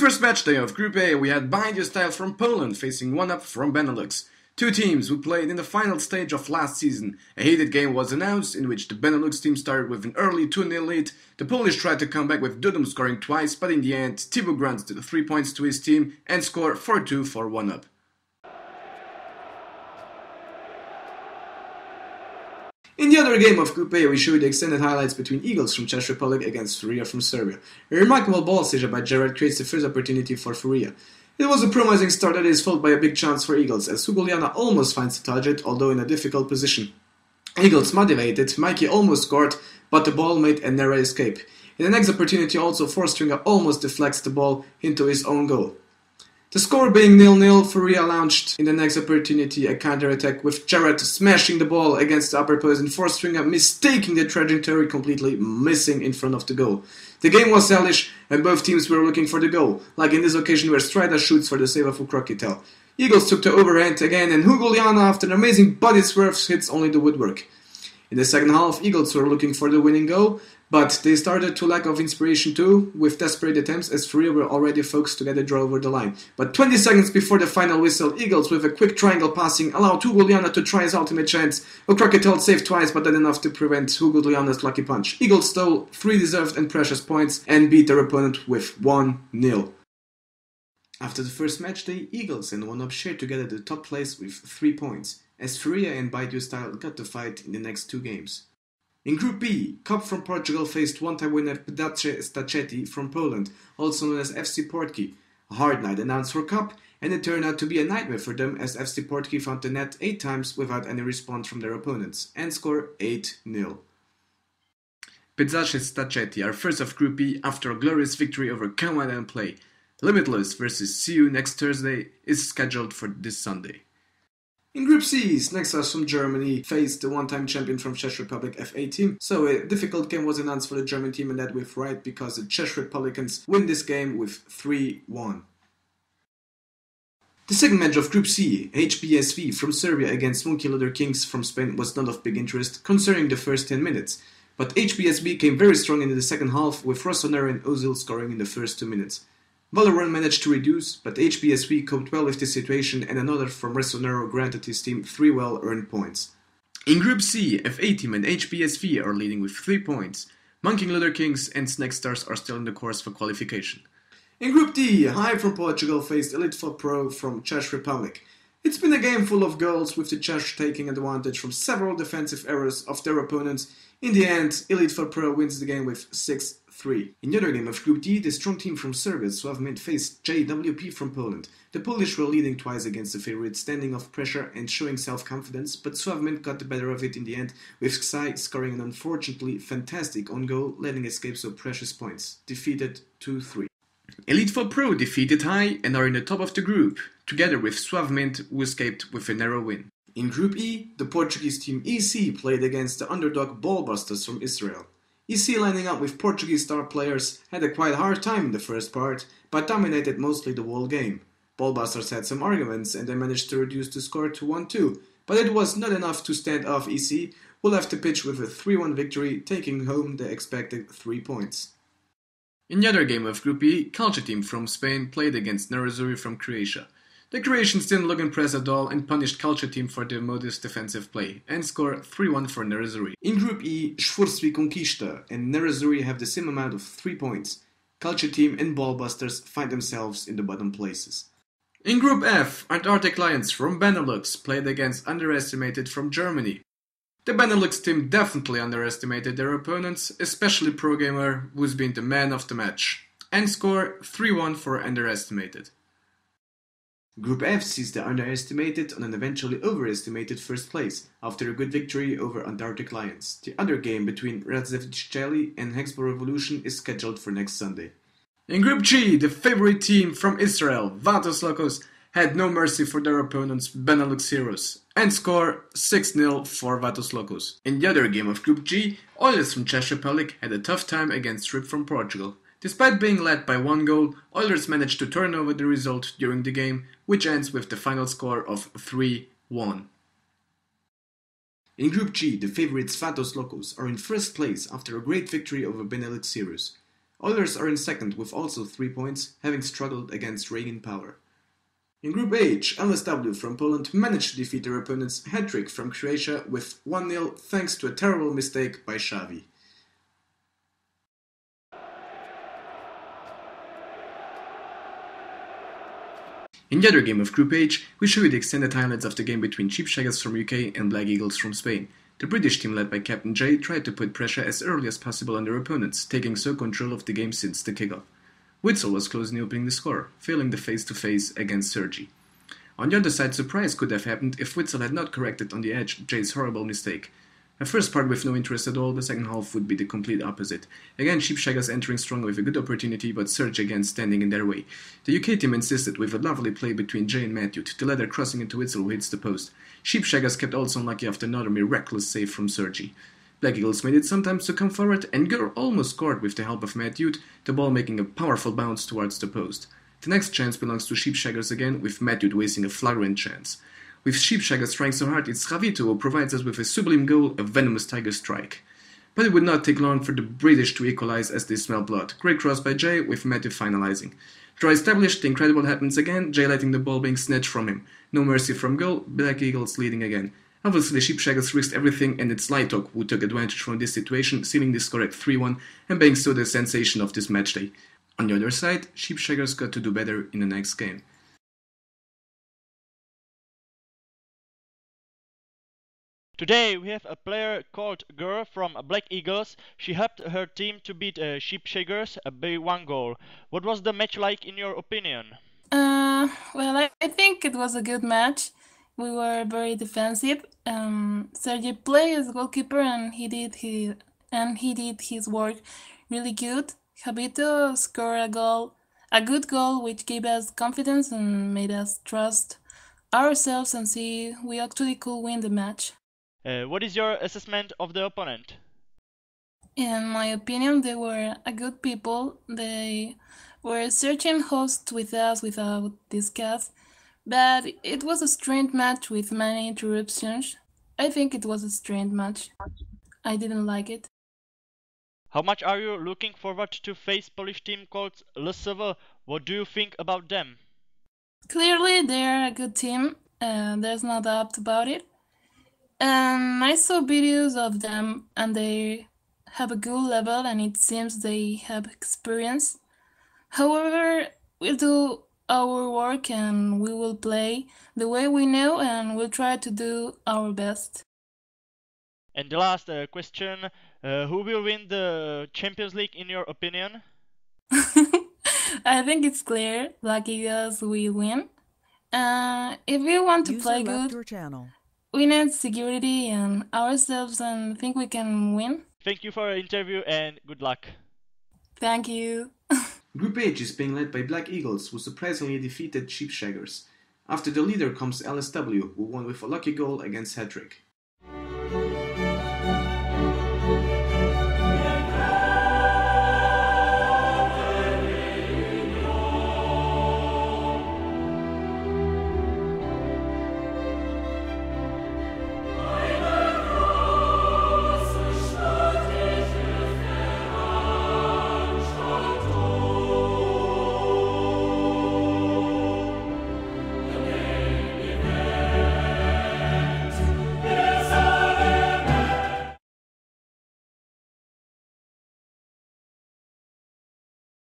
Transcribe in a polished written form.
first match day of Group A, we had Givanildo from Poland facing 1UP from Benelux. Two teams who played in the final stage of last season. A heated game was announced in which the Benelux team started with an early 2-0 lead. The Polish tried to come back with Dudum scoring twice, but in the end, Thibaut granted 3 points to his team and scored 4-2 for 1UP. In the other game of Group A, we showed the extended highlights between Eagles from Czech Republic against Furia from Serbia. A remarkable ball seizure by Gerard creates the first opportunity for Furia. It was a promising start that is followed by a big chance for Eagles, as Hugo almost finds the target, although in a difficult position. Eagles motivated, Mikey almost scored, but the ball made a narrow escape. In the next opportunity also, Forstringer almost deflects the ball into his own goal. The score being 0-0, Furia launched in the next opportunity a counter-attack with Gerard smashing the ball against the upper post and Forstringer mistaking the trajectory, completely missing in front of the goal. The game was hellish and both teams were looking for the goal, like in this occasion where Strider shoots for the save of Ukrokitel. Eagles took the overhand again and Hugo after an amazing body swerve hits only the woodwork. In the second half, Eagles were looking for the winning goal, but they started to lack of inspiration too, with desperate attempts as Furia were already focused to get a draw over the line. But 20 seconds before the final whistle, Eagles with a quick triangle passing allowed Hugo to try his ultimate chance. Ukrokitel saved twice, but not enough to prevent Hugo lucky punch. Eagles stole 3 deserved and precious points and beat their opponent with 1-0. After the first match day, Eagles and 1UP shared together the top place with 3 points, as Furia and Givanildo got to fight in the next 2 games. In Group B, Cup from Portugal faced one-time winner Pedacce Stacchetti from Poland, also known as FC Portki. A hard night announced for Cup, and it turned out to be a nightmare for them as FC Portki found the net 8 times without any response from their opponents, and scored 8-0. Pedacce Stacchetti are first of Group B after a glorious victory over Come and Play. Limitless vs See You next Thursday is scheduled for this Sunday. In Group C, Nexus from Germany faced the one-time champion from Czech Republic FA team, so a difficult game was announced for the German team, and that with right because the Czech Republicans win this game with 3-1. The second match of Group C, HBSV from Serbia against Monkey Leather Kings from Spain, was not of big interest concerning the first 10 minutes, but HBSV came very strong in the second half with Rossonero and Ozil scoring in the first 2 minutes. Valoran managed to reduce, but HBSV coped well with the situation and another from Rossonero granted his team 3 well-earned points. In Group C, FA Team and HBSV are leading with 3 points. Monkey Leather Kings and Snake Stars are still in the course for qualification. In Group D, High from Portugal faced Elite Foot Pro from Czech Republic. It's been a game full of goals, with the Czech taking advantage from several defensive errors of their opponents. In the end, Elite Foot Pro wins the game with 6-3. In the other game of Group D, the strong team from Serbia, Sławomir, faced JWP from Poland. The Polish were leading twice against the favorites, standing off pressure and showing self-confidence, but Sławomir got the better of it in the end, with Ksai scoring an unfortunately fantastic own goal, letting escape some precious points. Defeated 2-3. Elite Foot Pro defeated High and are in the top of the group, together with Sławomir, who escaped with a narrow win. In Group E, the Portuguese team EC played against the underdog Ballbusters from Israel. EC, lining up with Portuguese star players, had a quite hard time in the first part, but dominated mostly the whole game. Ballbusters had some arguments and they managed to reduce the score to 1-2, but it was not enough to stand off EC, who left the pitch with a 3-1 victory, taking home the expected 3 points. In the other game of Group E, Culture Team from Spain played against Nerezuri from Croatia. The Croatians didn't look impressed at all and punished Culture Team for their modest defensive play and scored 3-1 for Nerezuri. In Group E, Szwórstwi Conquista and Nerezuri have the same amount of 3 points. Culture Team and Ballbusters find themselves in the bottom places. In Group F, Antarctic Lions from Benelux played against Underestimated from Germany. The Benelux team definitely underestimated their opponents, especially Pro Gamer, who's been the man of the match, and scored 3-1 for Underestimated. Group F sees the Underestimated on an eventually overestimated first place, after a good victory over Antarctic Lions. The other game between Radzeviceli and Hexborough Revolution is scheduled for next Sunday. In Group G, the favorite team from Israel, Vatos Locos, had no mercy for their opponents, Benelux Heroes, and scored 6-0 for Vatos Locos. In the other game of Group G, Oilers from Czech Republic had a tough time against Strip from Portugal. Despite being led by 1 goal, Oilers managed to turn over the result during the game, which ends with the final score of 3-1. In Group G, the favorites Vatos Locos are in first place after a great victory over Benelux Heroes. Oilers are in second with also 3 points, having struggled against rain in power. In Group H, LSW from Poland managed to defeat their opponent's hat-trick from Croatia with 1-0 thanks to a terrible mistake by Xavi. In the other game of Group H, we show you the extended highlights of the game between Cheap Shaggers from UK and Black Eagles from Spain. The British team led by Captain Jay tried to put pressure as early as possible on their opponents, taking so control of the game since the kickoff. Witzel was close in opening the score, failing the face-to-face against Sergi. On the other side, surprise could have happened if Witzel had not corrected on the edge Jay's horrible mistake. A first part with no interest at all, the second half would be the complete opposite. Again, Cheap Shaggers entering strong with a good opportunity, but Serge again standing in their way. The UK team insisted with a lovely play between Jay and Matthew, the latter crossing into Witzel who hits the post. Cheap Shaggers kept also unlucky after another miraculous save from Sergi. Black Eagles made it sometimes to come forward, and Gurr almost scored with the help of Matthew, the ball making a powerful bounce towards the post. The next chance belongs to Cheap Shaggers again, with Matthew wasting a flagrant chance. With Cheap Shaggers trying so hard, it's Javito who provides us with a sublime goal, a venomous tiger strike. But it would not take long for the British to equalize as they smell blood. Great cross by Jay, with Matthew finalizing. Draw established, the incredible happens again, Jay letting the ball being snatched from him. No mercy from goal, Black Eagles leading again. Obviously, Cheap Shaggers risked everything, and it's Lightok who took advantage from this situation, sealing this score at 3-1 and being so the sensation of this matchday. On the other side, Cheap Shaggers got to do better in the next game. Today we have a player called Gurr from Black Eagles. She helped her team to beat Sheep Shaggers by 1 goal. What was the match like in your opinion? Well, I think it was a good match. We were very defensive. Sergey played as goalkeeper and he did his work really good. Javito scored a good goal, which gave us confidence and made us trust ourselves and see we actually could win the match. What is your assessment of the opponent? In my opinion, they were a good people. They were searching hosts with us without discuss, but it was a strange match with many interruptions. I think it was a strange match. I didn't like it. How much are you looking forward to face Polish team called Le Seve? What do you think about them? Clearly, they're a good team. There's no doubt about it. I saw videos of them and they have a good level and it seems they have experience. However, we'll do our work and we will play the way we know and we'll try to do our best. And the last question, who will win the Champions League in your opinion? I think it's clear Black Eagles will win. If we want to play good, we need security and ourselves and think we can win. Thank you for your interview and good luck. Thank you. Group H is being led by Black Eagles, who surprisingly defeated Cheap Shaggers. After the leader comes LSW, who won with a lucky goal against Hedrick.